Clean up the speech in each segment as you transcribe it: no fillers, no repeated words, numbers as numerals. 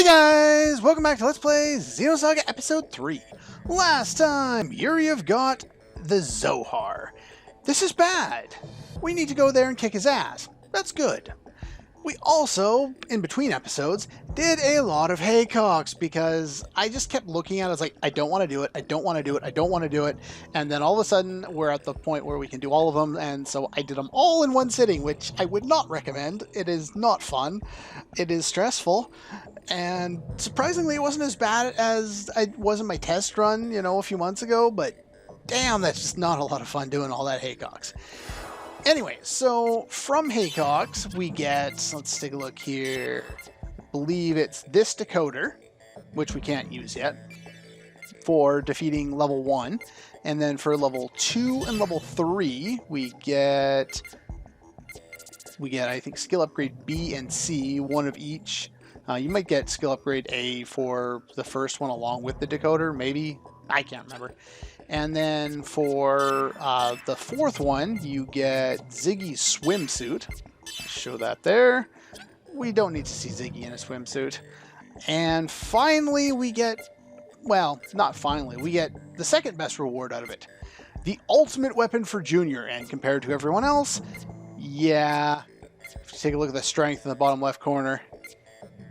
Hey guys! Welcome back to Let's Play Xenosaga Episode 3. Last time, Yuriev got the Zohar. This is bad. We need to go there and kick his ass. That's good. We also, in between episodes, did a lot of haycocks because I just kept looking at it. I was like, I don't want to do it, I don't want to do it, I don't want to do it. And then all of a sudden, we're at the point where we can do all of them. And so I did them all in one sitting, which I would not recommend. It is not fun. It is stressful. And surprisingly, it wasn't as bad as I was in my test run, you know, a few months ago. But damn, that's just not a lot of fun doing all that haycocks. Anyway, so from haycocks, we get, let's take a look here. I believe it's this decoder, which we can't use yet, for defeating level 1. And then for level 2 and level 3, we get, I think, skill upgrade B and C, one of each. You might get skill upgrade A for the first one along with the decoder, maybe. I can't remember. And then for the fourth one, you get Ziggy's swimsuit. Show that there. We don't need to see Ziggy in a swimsuit. And finally, we get, well, not finally, we get the second best reward out of it. The ultimate weapon for Junior. And compared to everyone else, yeah, if you take a look at the strength in the bottom left corner,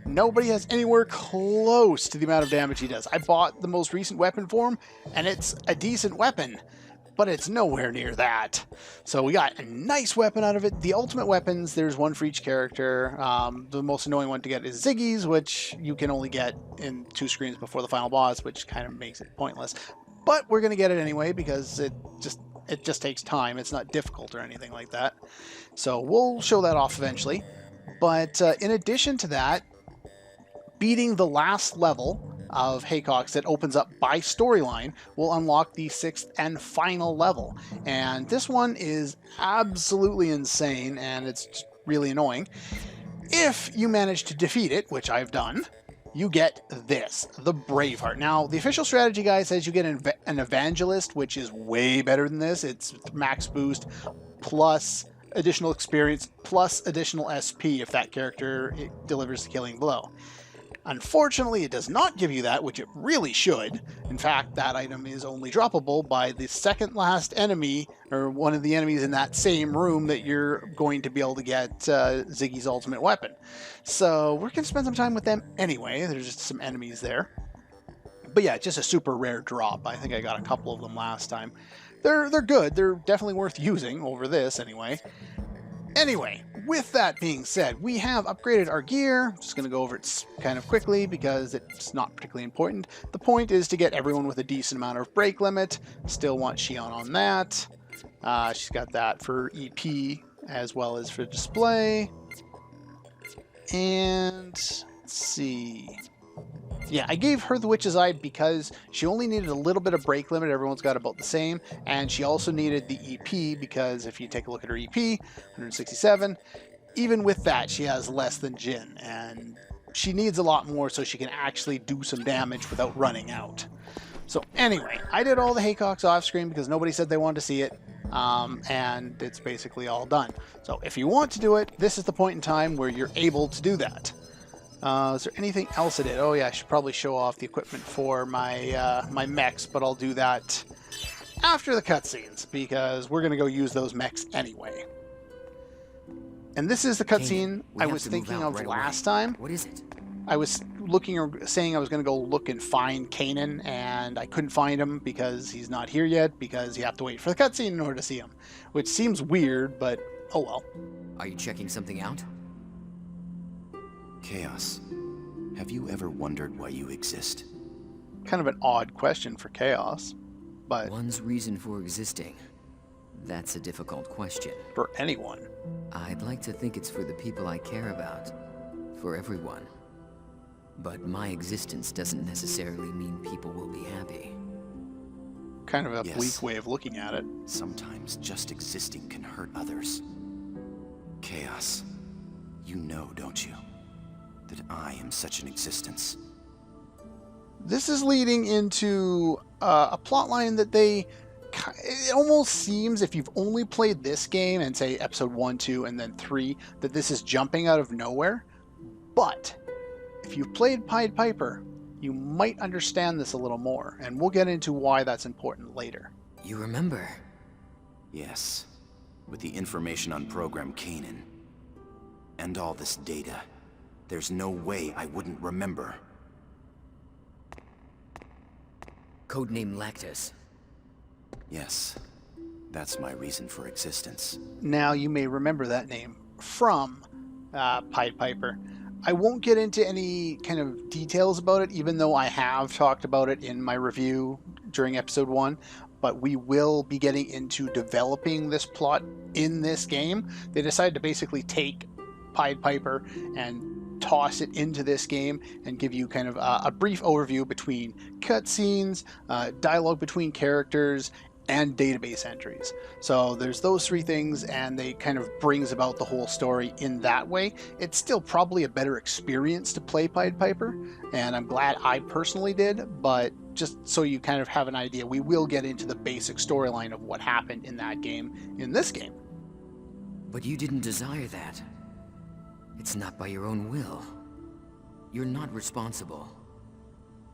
nobody has anywhere close to the amount of damage he does. I bought the most recent weapon for him, and it's a decent weapon, but it's nowhere near that. So we got a nice weapon out of it. The ultimate weapons, there's one for each character. The most annoying one to get is Ziggy's, which you can only get in 2 screens before the final boss, which kind of makes it pointless. But we're going to get it anyway because it just takes time. It's not difficult or anything like that. So we'll show that off eventually. But in addition to that, beating the last level of haycocks that opens up by storyline will unlock the 6th and final level. And this one is absolutely insane, and it's really annoying. If you manage to defeat it, which I've done, you get this, the Braveheart. Now, the official strategy guide says you get an Evangelist, which is way better than this. It's max boost plus additional experience plus additional SP if that character delivers the killing blow. Unfortunately, it does not give you that, which it really should. In fact, that item is only droppable by the second last enemy, or one of the enemies in that same room that you're going to be able to get Ziggy's ultimate weapon. So we're going to spend some time with them anyway. There's just some enemies there. But yeah, just a super rare drop. I think I got a couple of them last time. They're good. They're definitely worth using over this anyway. Anyway, with that being said, we have upgraded our gear. I'm just going to go over it kind of quickly because it's not particularly important. The point is to get everyone with a decent amount of break limit. Still want Shion on that. She's got that for EP as well as for display. And let's see. Yeah, I gave her the Witch's Eye because she only needed a little bit of break limit. Everyone's got about the same. And she also needed the EP because if you take a look at her EP, 167, even with that, she has less than Jin. And she needs a lot more so she can actually do some damage without running out. So anyway, I did all the haycocks off screen because nobody said they wanted to see it. And it's basically all done. So if you want to do it, this is the point in time where you're able to do that. Is there anything else I did? Oh yeah, I should probably show off the equipment for my my mechs, but I'll do that after the cutscenes because we're gonna go use those mechs anyway. And this is the cutscene I was thinking of last time. What is it? I was looking or saying I was gonna go look and find Kanan, and I couldn't find him because he's not here yet because you have to wait for the cutscene in order to see him, which seems weird, but oh well. Are you checking something out? Chaos, have you ever wondered why you exist? Kind of an odd question for Chaos, but One's reason for existing. That's a difficult question. for anyone. I'd like to think it's for the people I care about. For everyone. But my existence doesn't necessarily mean people will be happy. Kind of a Yes. bleak way of looking at it. Sometimes just existing can hurt others. Chaos, you know, don't you, that I am such an existence? This is leading into a plotline that it almost seems, if you've only played this game and say episode 1, 2, and then 3, that this is jumping out of nowhere. But if you've played Pied Piper, you might understand this a little more, and we'll get into why that's important later. You remember? Yes. With the information on Program Kanan. And all this data. There's no way I wouldn't remember. Codename Lactus. Yes. That's my reason for existence. Now you may remember that name from Pied Piper. I won't get into any kind of details about it, even though I have talked about it in my review during episode 1, but we will be getting into developing this plot in this game. They decided to basically take Pied Piper and toss it into this game and give you kind of a brief overview between cutscenes, dialogue between characters, and database entries. So there's those three things, and they kind of brings about the whole story in that way. It's still probably a better experience to play Pied Piper, and I'm glad I personally did, but just so you kind of have an idea, we will get into the basic storyline of what happened in that game in this game. But you didn't desire that. It's not by your own will. You're not responsible.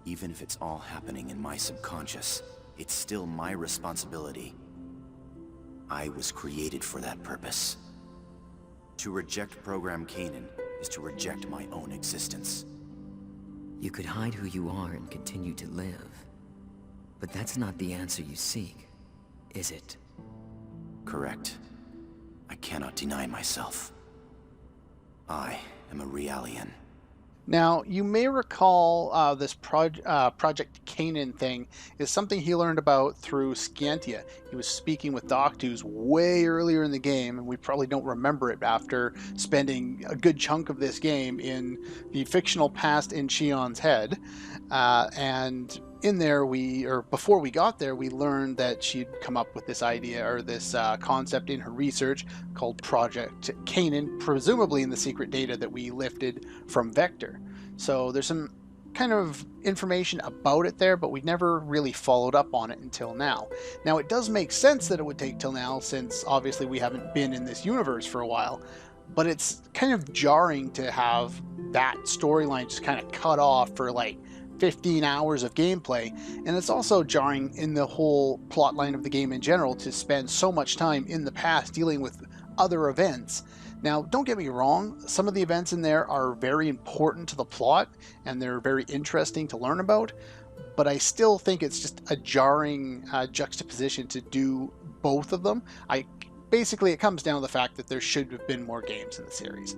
Even if it's all happening in my subconscious, it's still my responsibility. I was created for that purpose. To reject Program Kanan is to reject my own existence. You could hide who you are and continue to live. But that's not the answer you seek, is it? Correct. I cannot deny myself. I am a Realian. Now, you may recall this Project Kanan thing is something he learned about through Scantia. He was speaking with Doctus way earlier in the game, and we probably don't remember it after spending a good chunk of this game in the fictional past in Shion's head. And in there, before we got there, we learned that she'd come up with this idea or this concept in her research called Project Kanan, presumably in the secret data that we lifted from Vector. So there's some kind of information about it there, but we never really followed up on it until now. Now, it does make sense that it would take till now, since obviously we haven't been in this universe for a while, but it's kind of jarring to have that storyline just kind of cut off for like 15 hours of gameplay, and it's also jarring in the whole plotline of the game in general to spend so much time in the past dealing with other events. Now, don't get me wrong, some of the events in there are very important to the plot, and they're very interesting to learn about, but I still think it's just a jarring juxtaposition to do both of them. Basically, it comes down to the fact that there should have been more games in the series.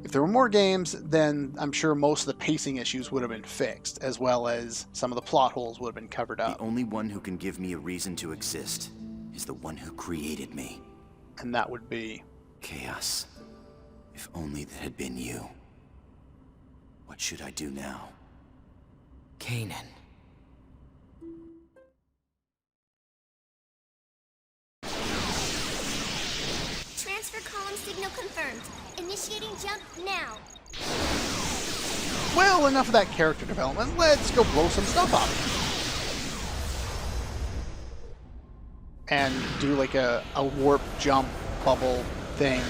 If there were more games, then I'm sure most of the pacing issues would have been fixed, as well as some of the plot holes would have been covered up. The only one who can give me a reason to exist is the one who created me. And that would be... Chaos. If only that had been you. What should I do now? Kanan. Transfer column signal confirmed. Initiating jump now. Well, enough of that character development. Let's go blow some stuff up. And do like a warp jump bubble thing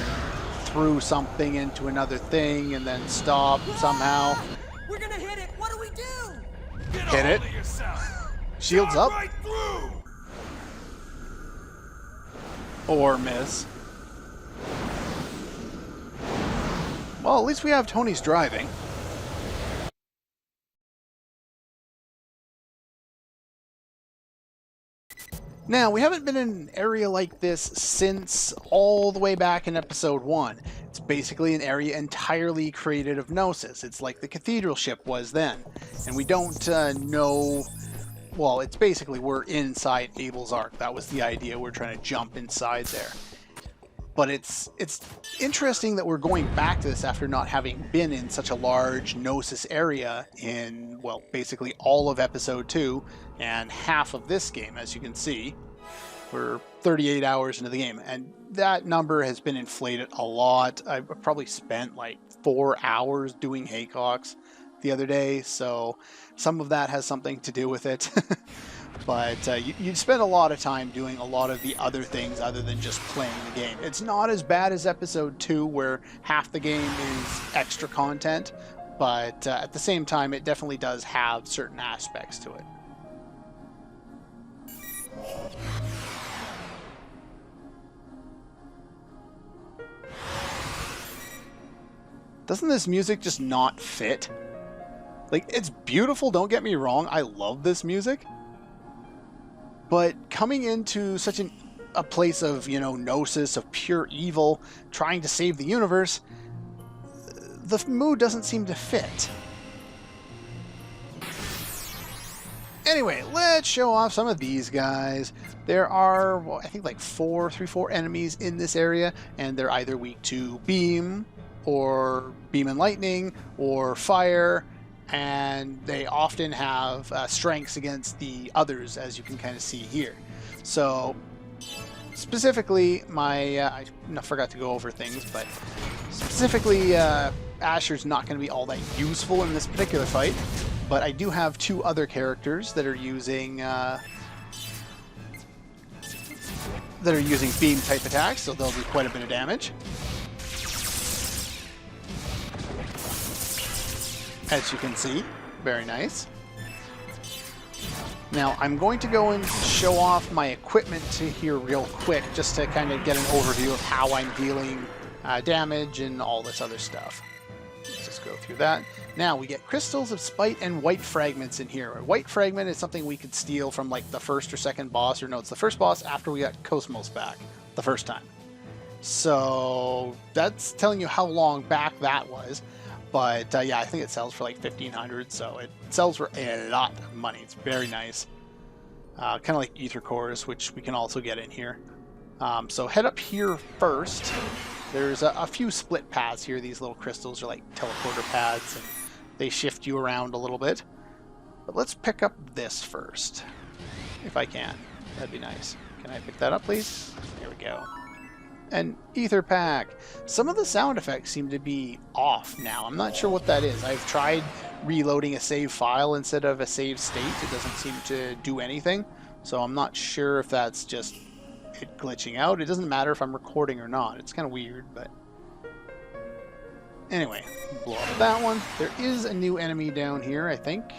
through something into another thing and then stop somehow. We're gonna hit it! What do we do? Hit it. Shields up. Right through! Or miss. Well, at least we have Tony's driving. Now, we haven't been in an area like this since all the way back in episode 1. It's basically an area entirely created of Gnosis. It's like the cathedral ship was then. And we don't know... Well, it's basically we're inside Abel's Ark. That was the idea. We're trying to jump inside there. But it's interesting that we're going back to this after not having been in such a large Gnosis area in, well, basically all of episode 2 and half of this game, as you can see. We're 38 hours into the game, and that number has been inflated a lot. I probably spent like 4 hours doing haycocks the other day, so some of that has something to do with it. But you spend a lot of time doing a lot of the other things other than just playing the game. It's not as bad as episode 2, where half the game is extra content, but at the same time, it definitely does have certain aspects to it. Doesn't this music just not fit? Like, it's beautiful, don't get me wrong, I love this music. But coming into such a place of, you know, gnosis, of pure evil, trying to save the universe, the mood doesn't seem to fit. Anyway, let's show off some of these guys. There are, well, I think like 4 enemies in this area, and they're either weak to beam, or beam and lightning, or fire, and they often have strengths against the others, as you can kind of see here. So, specifically, I forgot to go over things, but specifically, Asher's not going to be all that useful in this particular fight, but I do have 2 other characters that are using beam type attacks, so they'll do quite a bit of damage. As you can see, very nice. Now, I'm going to go and show off my equipment here real quick, just to kind of get an overview of how I'm dealing damage and all this other stuff. Let's just go through that. Now, we get Crystals of Spite and White Fragments in here. A White Fragment is something we could steal from like the first or second boss, or no, it's the first boss after we got KOS-MOS back the first time. So, that's telling you how long back that was. But yeah, I think it sells for like 1,500, so it sells for a lot of money. It's very nice. Kind of like Ether Cores, which we can also get in here. So head up here first. There's a few split paths here. These little crystals are like teleporter paths, and they shift you around a little bit. But let's pick up this first, if I can. That'd be nice. Can I pick that up, please? There we go. An ether pack. Some of the sound effects seem to be off now. I'm not sure what that is. I've tried reloading a save file instead of a save state. It doesn't seem to do anything. So I'm not sure if that's just it glitching out. It doesn't matter if I'm recording or not. It's kind of weird, but anyway, blow up that one. There is a new enemy down here, I think.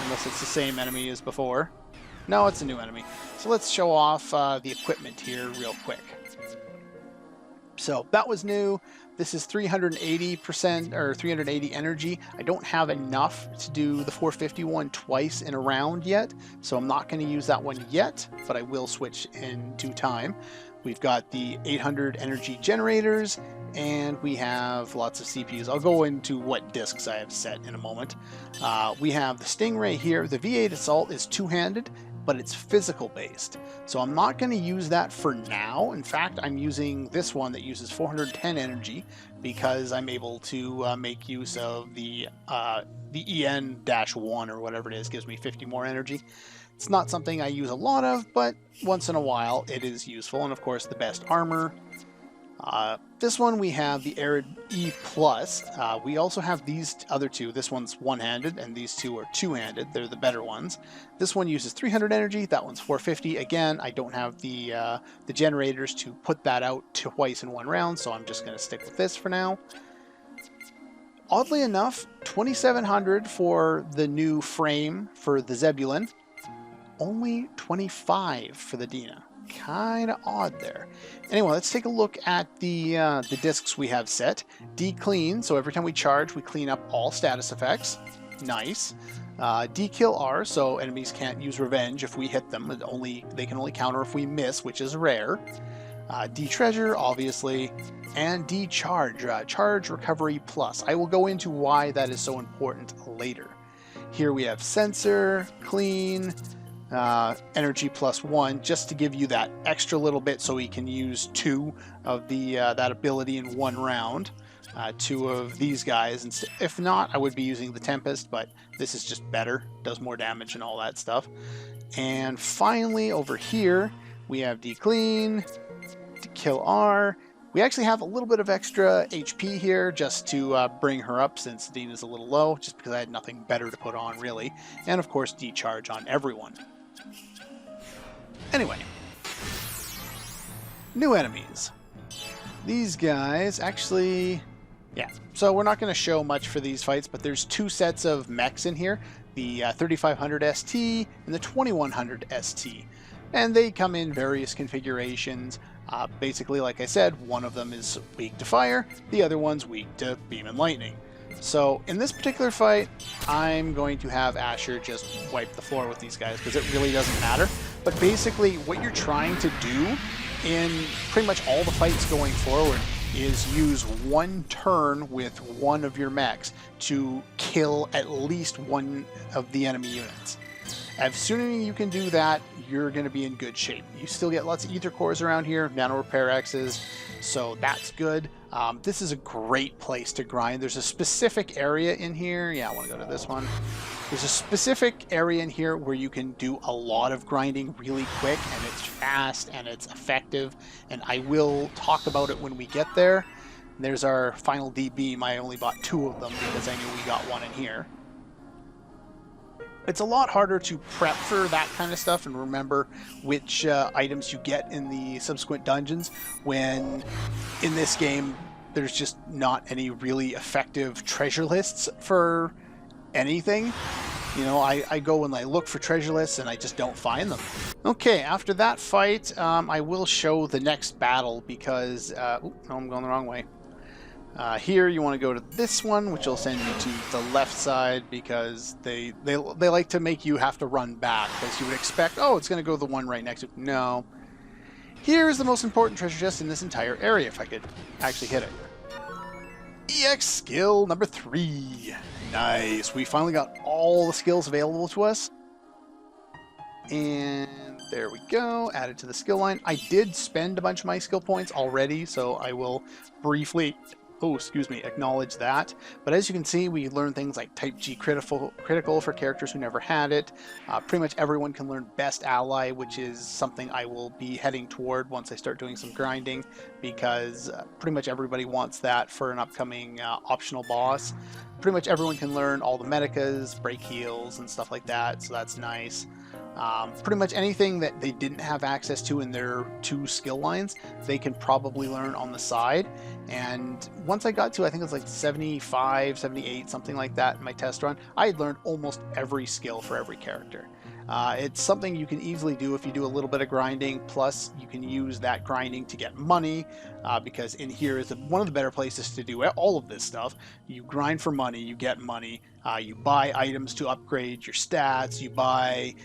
Unless it's the same enemy as before. No, it's a new enemy. So let's show off the equipment here real quick. So that was new. This is 380% or 380 energy. I don't have enough to do the 451 twice in a round yet, so I'm not going to use that one yet, but I will switch in due time. We've got the 800 energy generators, and we have lots of CPUs. I'll go into what discs I have set in a moment. We have the Stingray here. The V8 Assault is two-handed, but it's physical based. So I'm not going to use that for now. In fact, I'm using this one that uses 410 energy because I'm able to make use of the EN-1 or whatever it is, gives me 50 more energy. It's not something I use a lot of, but once in a while it is useful. And of course, the best armor. This one we have the Arid E+. We also have these other two. This one's one-handed, and these two are two-handed. They're the better ones. This one uses 300 energy. That one's 450. Again, I don't have the generators to put that out twice in one round, so I'm just going to stick with this for now. Oddly enough, 2,700 for the new frame for the Zebulon. Only 25 for the Dina. Kind of odd there. Anyway, let's take a look at the discs we have set. D-Clean, so every time we charge, we clean up all status effects. Nice. D-Kill R, so enemies can't use revenge if we hit them. They can only counter if we miss, which is rare. D-Treasure, obviously. And D-Charge, Charge Recovery Plus. I will go into why that is so important later. Here we have Sensor, Clean, Energy +1, just to give you that extra little bit so we can use 2 of the that ability in one round. 2 of these guys. If not, I would be using the Tempest, but this is just better. Does more damage and all that stuff. And finally, over here, we have D-Clean, D-Kill R. We actually have a little bit of extra HP here just to bring her up since Dina's a little low, just because I had nothing better to put on, really. And of course, D-Charge on everyone. Anyway, new enemies. These guys, actually, Yeah, so we're not going to show much for these fights, but there's two sets of mechs in here, the 3500 ST and the 2100 ST. And they come in various configurations. Basically, like I said, one of them is weak to fire, the other one's weak to beam and lightning. So in this particular fight, I'm going to have Asher just wipe the floor with these guys because it really doesn't matter. But basically, what you're trying to do in pretty much all the fights going forward is use one turn with one of your mechs to kill at least one of the enemy units. As soon as you can do that, you're going to be in good shape. You still get lots of ether cores around here, nano repair X's, so that's good. This is a great place to grind. There's a specific area in here. Yeah, I want to go to this one. There's a specific area in here where you can do a lot of grinding really quick, and it's fast and it's effective, and I will talk about it when we get there. There's our final D-beam. I only bought 2 of them because I knew we got one in here. It's a lot harder to prep for that kind of stuff and remember which items you get in the subsequent dungeons when in this game there's just not any really effective treasure lists for anything. You know, I go and I look for treasure lists and I just don't find them. Okay, after that fight, I will show the next battle because... no, I'm going the wrong way. Here you want to go to this one, which will send you to the left side because they like to make you have to run back because you would expect, oh, it's going to go to the one right next to it. No. Here is the most important treasure chest in this entire area, if I could actually hit it. EX skill number 3. Nice. We finally got all the skills available to us. And there we go. Added to the skill line. I did spend a bunch of my skill points already, so I will briefly... acknowledge that. But as you can see, we learn things like Type G critical for characters who never had it. Pretty much everyone can learn Best Ally, which is something I will be heading toward once I start doing some grinding, because pretty much everybody wants that for an upcoming optional boss. Pretty much everyone can learn all the medicas, break heals, and stuff like that, so that's nice. Pretty much anything that they didn't have access to in their 2 skill lines, they can probably learn on the side. And once I got to, I think it was like 75, 78, something like that in my test run, I had learned almost every skill for every character. It's something you can easily do if you do a little bit of grinding, plus you can use that grinding to get money, because in here is one of the better places to do all of this stuff. You grind for money, you get money, you buy items to upgrade your stats, you buy...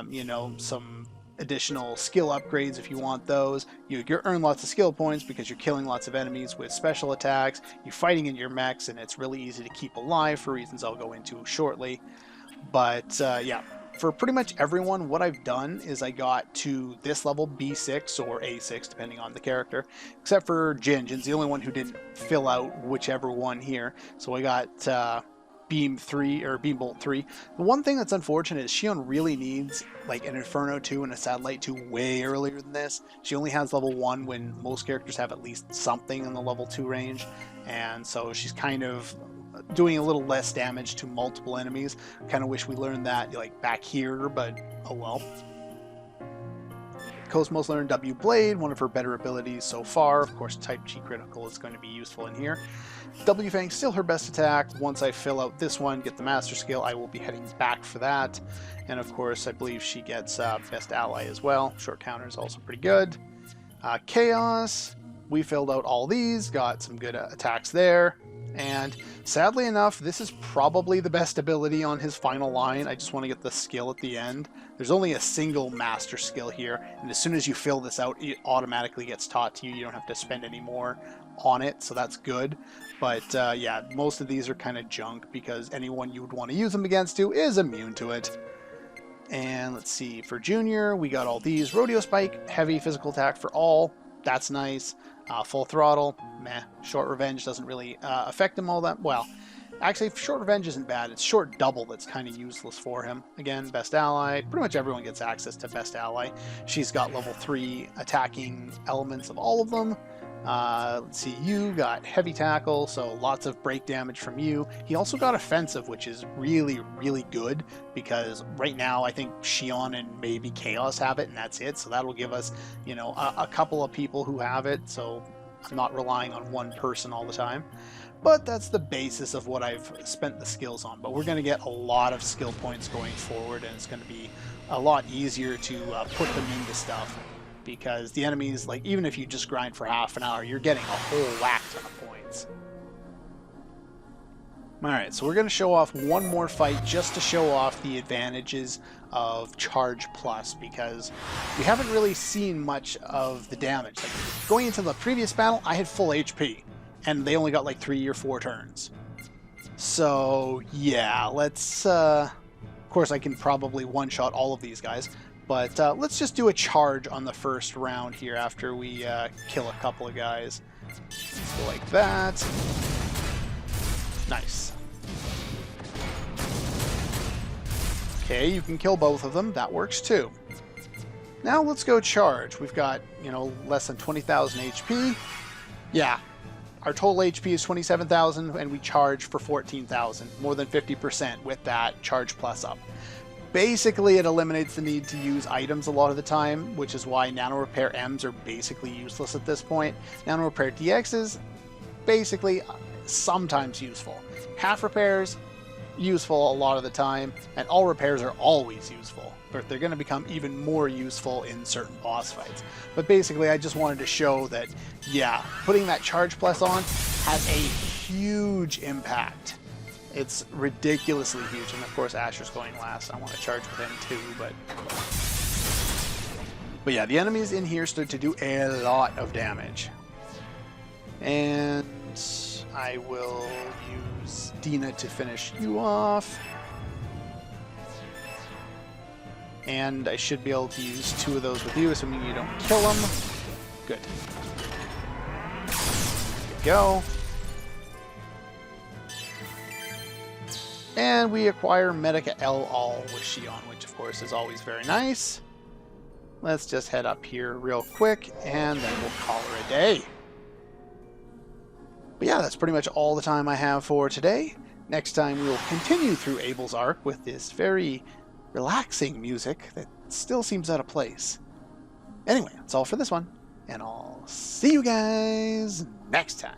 you know, some additional skill upgrades if you want those. You earn lots of skill points because you're killing lots of enemies with special attacks. You're fighting in your mechs, and it's really easy to keep alive for reasons I'll go into shortly. But yeah, for pretty much everyone, what I've done is I got to this level B6 or A6, depending on the character, except for Jin. Jin's the only one who didn't fill out whichever one here. So I got... Beam 3 or Beam Bolt 3. The one thing that's unfortunate is Shion really needs like an Inferno 2 and a Satellite 2 way earlier than this. She only has level 1 when most characters have at least something in the level 2 range, and so she's kind of doing a little less damage to multiple enemies. Kind of wish we learned that like back here, but oh well. KOS-MOS learned W Blade, one of her better abilities so far. Of course, Type G critical is going to be useful in here. W Fang still her best attack. Once I fill out this one, get the master skill, I will be heading back for that. And of course, I believe she gets Best Ally as well. Short counter is also pretty good. Chaos, we filled out all these, got some good attacks there. And sadly enough, this is probably the best ability on his final line. I just want to get the skill at the end. There's only a single master skill here, and as soon as you fill this out, it automatically gets taught to you. You don't have to spend any more on it, so that's good. But yeah, most of these are kind of junk because anyone you would want to use them against is immune to it. And let's see, for Junior, we got all these. Rodeo Spike, heavy physical attack for all. That's nice. Full throttle, meh. Short revenge doesn't really affect him all that well. Actually, short revenge isn't bad. It's short double that's kind of useless for him. Again, Best Ally. Pretty much everyone gets access to Best Ally. She's got level 3 attacking elements of all of them. Let's see, you got heavy tackle, so lots of break damage from you. He also got offensive, which is really, really good because right now I think Shion and maybe Chaos have it, and that's it. So that'll give us, you know, a couple of people who have it. So I'm not relying on one person all the time. but that's the basis of what I've spent the skills on. But we're going to get a lot of skill points going forward, and it's going to be a lot easier to put them into stuff, because the enemies, like, even if you just grind for half an hour, you're getting a whole whack ton of points. Alright, so we're going to show off one more fight just to show off the advantages of Charge Plus, because we haven't really seen much of the damage. Like, going into the previous battle, I had full HP, and they only got like 3 or 4 turns. So, yeah, let's... of course, I can probably one-shot all of these guys, but let's just do a charge on the first round here after we kill a couple of guys. Let's go like that. Nice. Okay, you can kill both of them. That works too. Now let's go charge. We've got, you know, less than 20,000 HP. Yeah, our total HP is 27,000 and we charge for 14,000. More than 50% with that charge plus up. Basically, it eliminates the need to use items a lot of the time, which is why Nano Repair M's are basically useless at this point. Nano Repair DX's basically sometimes useful. Half repairs, useful a lot of the time, and all repairs are always useful, but they're going to become even more useful in certain boss fights. But basically, I just wanted to show that, yeah, putting that Charge Plus on has a huge impact. It's ridiculously huge, and of course Asher's going last. I want to charge with him too, but yeah, the enemies in here start to do a lot of damage. And I will use Dina to finish you off. And I should be able to use 2 of those with you, assuming you don't kill them. Good. There we go. And we acquire Medica L All with Shion, which of course is always very nice. Let's just head up here real quick, and then we'll call her a day. But yeah, that's pretty much all the time I have for today. Next time we will continue through Abel's arc with this very relaxing music that still seems out of place. Anyway, that's all for this one, and I'll see you guys next time.